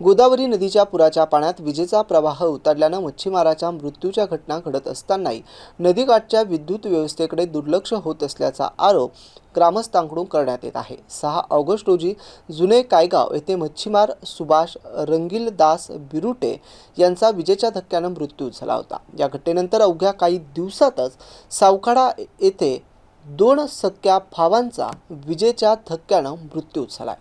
गोदावरी नदीच्या पुराच्या पाण्यात विजेचा प्रवाह उतरल्यानं मच्छीमाराच्या मृत्यूच्या घटना घडत असतानाही नदीकाठच्या विद्युत व्यवस्थेकडे दुर्लक्ष होत असल्याचा आरोप ग्रामस्थांकडून करण्यात येत आहे। 6 ऑगस्ट रोजी जुने कायगाव येथे मच्छीमार सुभाष रंगीलदास बिरुटे यांचा विजेच्या धक्क्यानं मृत्यू झाला होता। या घटनेनंतर अवघ्या काही दिवसातच सावखाडा येथे 2 सख्या भावांचा विजेच्या धक्क्यानं मृत्यू झाला।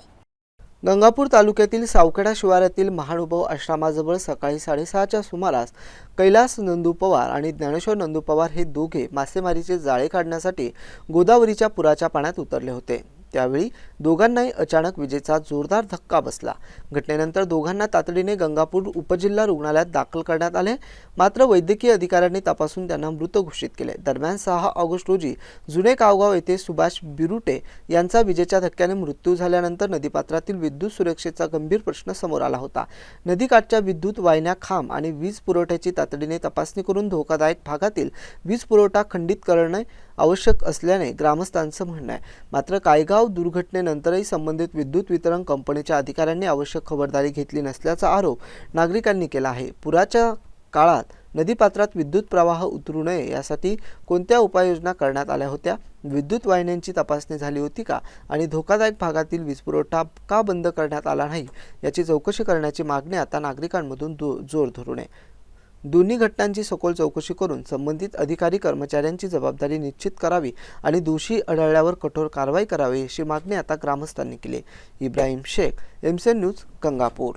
गंगापूर तालुक्यातील सावखेडा शिवारातील महानुभव आश्रमाजवळ सकाळी 6:30च्या सुमारास कैलास नंदू पवार आणि ज्ञानेश्वर नंदू पवार हे दोघे मासेमारीचे जाळे काढण्यासाठी गोदावरीच्या पुराच्या पाण्यात उतरले होते। त्यावेळी दोघांनाही अचानक विजेचा जोरदार धक्का बसला। घटनेनंतर दोघांना तातडीने गंगापूर उपजिल्हा रुग्णालयात दाखल करण्यात आले, मात्र वैद्यकीय अधिकाऱ्यांनी तपासून त्यांना मृत घोषित केले। दरम्यान 6 ऑगस्ट रोजी जुने कावगाव येथे सुभाष बिरुटे यांचा विजेच्या धक्क्याने मृत्यू झाल्यानंतर नदीपात्रातील विद्युत सुरक्षेचा गंभीर प्रश्न समोर आला होता। नदीकाठच्या विद्युत वाहिन्या, खांब आणि वीज पुरवठ्याची तातडीने तपासणी करून धोकादायक भागातील वीज पुरवठा खंडित करणे आवश्यक असल्याने ग्रामस्थांचं म्हणणं आहे। मात्र कायगाव दुर्घटनेनंतरही संबंधित विद्युत वितरण कंपनीच्या अधिकाऱ्यांनी आवश्यक खबरदारी घेतली नसल्याचा आरोप नागरिकांनी केला आहे। पुराच्या काळात नदीपात्रात विद्युत प्रवाह उतरू नये यासाठी कोणत्या उपाययोजना करण्यात आल्या होत्या? विद्युत वाहिन्यांची तपासणी झाली होती का? आणि धोकादायक भागातील वीज पुरवठा का बंद करण्यात आला नाही याची चौकशी करण्याची मागणी आता नागरिकांमधून जोर धरून आहे। दोन्ही घटनांची सखोल चौकशी करून संबंधित अधिकारी कर्मचाऱ्यांची जबाबदारी निश्चित करावी आणि दोषी आढळल्यावर कठोर कारवाई करावी अशी मागणी आता ग्रामस्थांनी केली। Ibrahim Shaikh, MCN news, Gangapur.